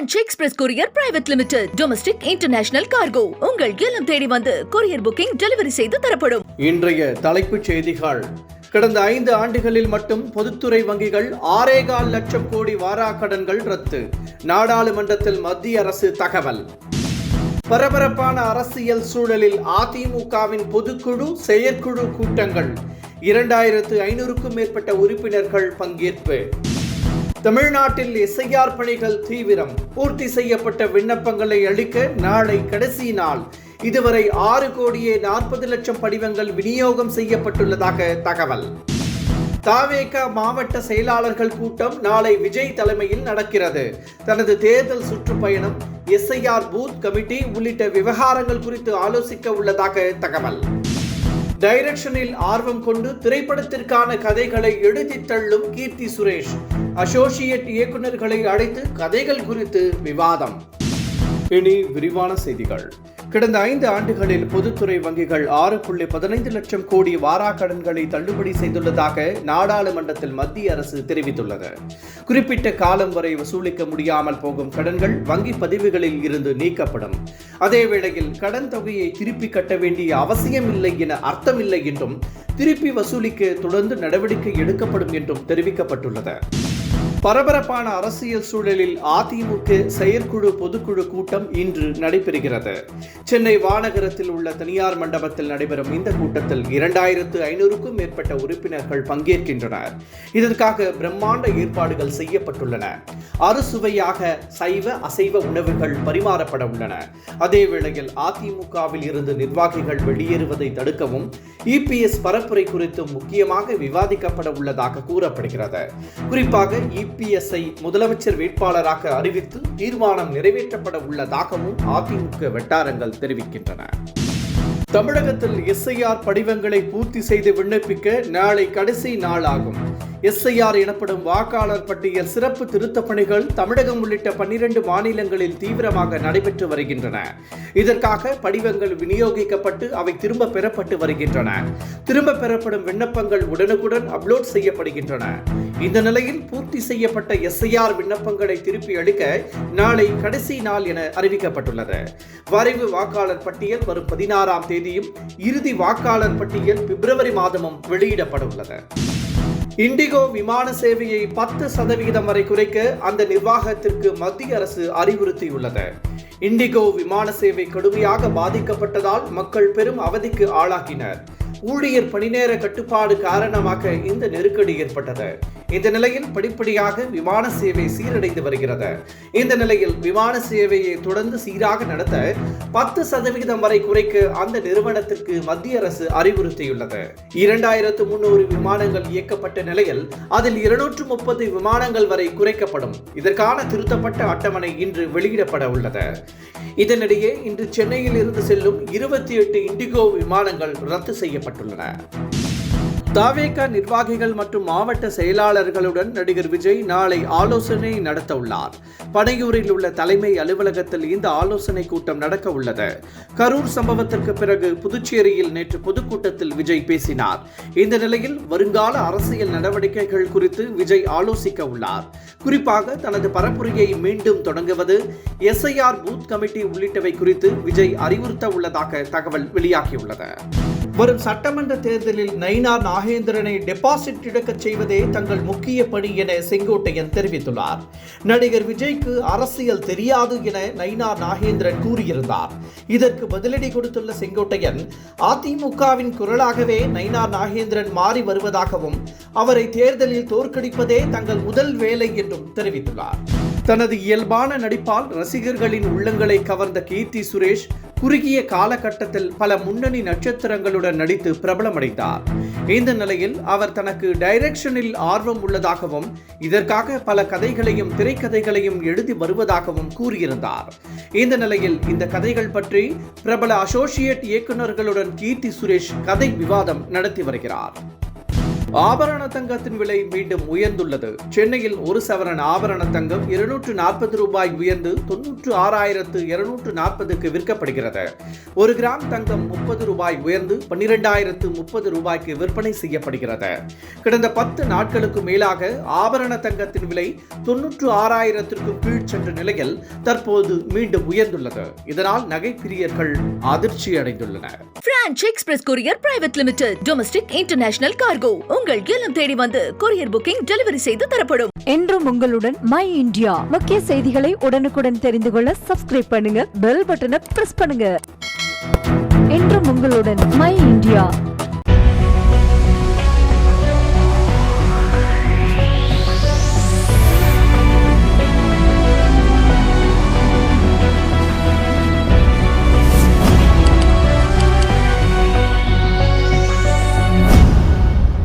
Ranch Express Courier Private Limited. Domestic International Cargo. உங்கள் இல்லம் தேடி வந்து கொரியர் புக்கிங் டெலிவரி செய்து தரப்படும். இன்றைய தலைப்புச் செய்திகள். கடந்த 5 ஆண்டுகளில் மட்டும் பொதுத்துறை வங்கிகள் 6.25 லட்சம் கோடி வாராக்கடன்கள் ரத்து. நாடாளுமன்றத்தில் மத்திய அரசு தகவல். பரபரப்பான அரசியல் சூழலில் அதிமுகவின் பொதுக்குழு செயற்குழு கூட்டங்கள். 2500க்கும் மேற்பட்ட உறுப்பினர்கள் பங்கேற்பு. தமிழ்நாட்டில் எஸ்ஐஆர் பணிகள் தீவிரம். பூர்த்தி செய்யப்பட்ட விண்ணப்பங்களை அளிக்க நாளை கடைசி நாள். இதுவரை 6,40,00,000 படிவங்கள் விநியோகம் செய்யப்பட்டுள்ளதாக தகவல். தாவேக மாவட்ட செயலாளர்கள் கூட்டம் நாளை விஜய் தலைமையில் நடக்கிறது. தனது தேர்தல் சுற்றுப்பயணம், எஸ்ஐஆர் பூத் கமிட்டி உள்ளிட்ட விவகாரங்கள் குறித்து ஆலோசிக்க உள்ளதாக தகவல். டைரக்ஷனில் ஆர்வம் கொண்டு திரைப்படத்திற்கான கதைகளை எழுதித் தள்ளும் கீர்த்தி சுரேஷ். அசோசியேட் இயக்குநர்களை அழைத்து கதைகள் குறித்து விவாதம். இனி விரிவான செய்திகள். கடந்த 5 ஆண்டுகளில் பொதுத்துறை வங்கிகள் 6.15 லட்சம் கோடி வாராக்கடன்களை தள்ளுபடி செய்துள்ளதாக நாடாளுமன்றத்தில் மத்திய அரசு தெரிவித்துள்ளது. குறிப்பிட்ட காலம் வரை வசூலிக்க முடியாமல் போகும் கடன்கள் வங்கி பதிவுகளில் இருந்து நீக்கப்படும். அதேவேளையில் கடன் தொகையை திருப்பி கட்ட வேண்டிய அவசியம் இல்லை என அர்த்தமில்லை என்றும், திருப்பி வசூலிக்க தொடர்ந்து நடவடிக்கை எடுக்கப்படும் என்றும் தெரிவிக்கப்பட்டுள்ளது. பரபரப்பான அரசியல் சூழலில் அதிமுக செயற்குழு பொதுக்குழு கூட்டம் இன்று நடைபெறுகிறது. சென்னை வானகரத்தில் உள்ள தனியார் மண்டபத்தில் நடைபெறும் இந்த கூட்டத்தில் 2500க்கும் மேற்பட்ட உறுப்பினர்கள் பங்கேற்கின்றனர். இதற்காக பிரம்மாண்ட ஏற்பாடுகள் செய்யப்பட்டுள்ளன. அறுசுவையாக சைவ அசைவ உணவுகள் பரிமாறப்பட உள்ளன. அதேவேளையில் அதிமுகவில் இருந்து நிர்வாகிகள் வெளியேறுவதை தடுக்கவும் இபிஎஸ் பரப்புரை குறித்து முக்கியமாக விவாதிக்கப்பட உள்ளதாக கூறப்படுகிறது. குறிப்பாக இபிஎஸ்ஐ முதலமைச்சர் வேட்பாளராக அறிவித்து தீர்மானம் நிறைவேற்றப்பட உள்ளதாகவும் அதிமுக வட்டாரங்கள் தெரிவிக்கின்றன. தமிழகத்தில் எஸ்ஐஆர் படிவங்களை பூர்த்தி செய்து விண்ணப்பிக்க நாளை கடைசி நாள் ஆகும். எஸ்ஐஆர் எனப்படும் வாக்காளர் பட்டியல் சிறப்பு திருத்தப் பணிகள் தமிழகம் உள்ளிட்ட 12 மாநிலங்களில் தீவிரமாக நடைபெற்று வருகின்றன. இதற்காக படிவங்கள் விநியோகிக்கப்பட்டு அவை திரும்ப பெறப்பட்டு வருகின்றன. திரும்ப பெறப்படும் விண்ணப்பங்கள் உடனுக்குடன் அப்லோட் செய்யப்படுகின்றன. இந்த நிலையில் பூர்த்தி செய்யப்பட்ட எஸ்ஐஆர் விண்ணப்பங்களை திருப்பி அளிக்க நாளை கடைசி நாள் என அறிவிக்கப்பட்டுள்ளது. வரைவு வாக்காளர் பட்டியல் வரும் 16ஆம் தேதியும், இறுதி வாக்காளர் பட்டியல் பிப்ரவரி மாதமும் வெளியிடப்பட உள்ளது. இண்டிகோ விமான சேவையை 10% வரை குறைக்க அந்த நிர்வாகத்திற்கு மத்திய அரசு அறிவுறுத்தியுள்ளது. இண்டிகோ விமான சேவை கடுமையாக பாதிக்கப்பட்டதால் மக்கள் பெரும் அவதிக்கு ஆளாகினர். ஊழியர் பணிநேர கட்டுப்பாடு காரணமாக இந்த நெருக்கடி ஏற்பட்டது. இந்த நிலையில் படிப்படியாக விமான சேவை சீரடைந்து வருகிறது. இந்த நிலையில் விமான சேவையை தொடர்ந்து சீராக நடத்த 10% வரை குறைக்க அந்த நிறுவனத்திற்கு மத்திய அரசு அறிவுறுத்தியுள்ளது. 2300 விமானங்கள் இயக்கப்பட்ட நிலையில் அதில் 230 விமானங்கள் வரை குறைக்கப்படும். இதற்கான திருத்தப்பட்ட அட்டவணை இன்று வெளியிடப்பட உள்ளது. இதனிடையே இன்று சென்னையில் இருந்து செல்லும் 28 இண்டிகோ விமானங்கள் ரத்து செய்யப்பட்டுள்ளன. தாவேக நிர்வாகிகள் மற்றும் மாவட்ட செயலாளர்களுடன் நடிகர் விஜய் நாளை ஆலோசனை நடத்த உள்ளார். பனையூரில் உள்ள தலைமை அலுவலகத்தில் இந்த ஆலோசனை கூட்டம் நடக்க உள்ளது. கரூர் சம்பவத்திற்கு பிறகு புதுச்சேரியில் நேற்று பொதுக்கூட்டத்தில் விஜய் பேசினார். இந்த நிலையில் வருங்கால அரசியல் நடவடிக்கைகள் குறித்து விஜய் ஆலோசிக்க உள்ளார். குறிப்பாக தனது பரப்புரையை மீண்டும் தொடங்குவது, எஸ்ஐஆர் பூத் கமிட்டி உள்ளிட்டவை குறித்து விஜய் அறிவுறுத்த உள்ளதாக தகவல் வெளியாகியுள்ளது. வரும் சட்டமன்ற தேர்தலில் நயினார் நாகேந்திரனை டெபாசிட் இழக்கச் செய்வதே தங்கள் முக்கிய பணி என செங்கோட்டையன் தெரிவித்துள்ளார். நடிகர் விஜய்க்கு அரசியல் தெரியாது என நயினார் நாகேந்திரன் கூறியிருந்தார். இதற்கு பதிலடி கொடுத்துள்ள செங்கோட்டையன், அதிமுகவின் குரலாகவே நயினார் நாகேந்திரன் மாறி வருவதாகவும் அவரை தேர்தலில் தோற்கடிப்பதே தங்கள் முதல் வேலை என்றும் தெரிவித்துள்ளார். தனது இயல்பான நடிப்பால் ரசிகர்களின் உள்ளங்களை கவர்ந்த கீர்த்தி சுரேஷ் குறுகிய காலகட்டத்தில் பல முன்னணி நட்சத்திரங்களுடன் நடித்து பிரபலமடைந்தார். இந்த நிலையில் அவர் தனக்கு டைரக்ஷனில் ஆர்வம் உள்ளதாகவும், இதற்காக பல கதைகளையும் திரைக்கதைகளையும் எழுதி வருவதாகவும் கூறியிருந்தார். இந்த நிலையில் இந்த கதைகள் பற்றி பிரபல அசோசியேட் இயக்குநர்களுடன் கீர்த்தி சுரேஷ் கதை விவாதம் நடத்தி வருகிறார். ஆபரண தங்கத்தின் விலை மீண்டும் உயர்ந்துள்ளது. சென்னையில் ஒரு சவரன் ஆபரண தங்கம் 240 ரூபாய் உயர்ந்து 96,240க்கு விற்கப்படுகிறது. ஒரு கிராம் தங்கம் 30 ரூபாய் உயர்ந்து 12,030 ரூபாய்க்கு விற்பனை செய்யப்படுகிறது. கடந்த 10 நாட்களுக்கு மேலாக ஆபரண தங்கத்தின் விலை 96,000க்கு கீழ் சென்ற நிலையில் தற்போது மீண்டும் உயர்ந்துள்ளது. இதனால் நகை பிரியர்கள் அதிர்ச்சி அடைந்துள்ளனர். Branch express courier private limited domestic international cargo உங்கள் இல்லம் தேடி வந்து கொரியர் புக்கிங் டெலிவரி செய்து தரப்படும். என்றும் உங்களுடன் மை இந்தியா. முக்கிய செய்திகளை உடனுக்குடன் தெரிந்து கொள்ள சப்ஸ்கிரைப் பண்ணுங்க, பெல் பட்டனை பிரஸ் பண்ணுங்க. என்றும் உங்களுடன் மை இந்தியா.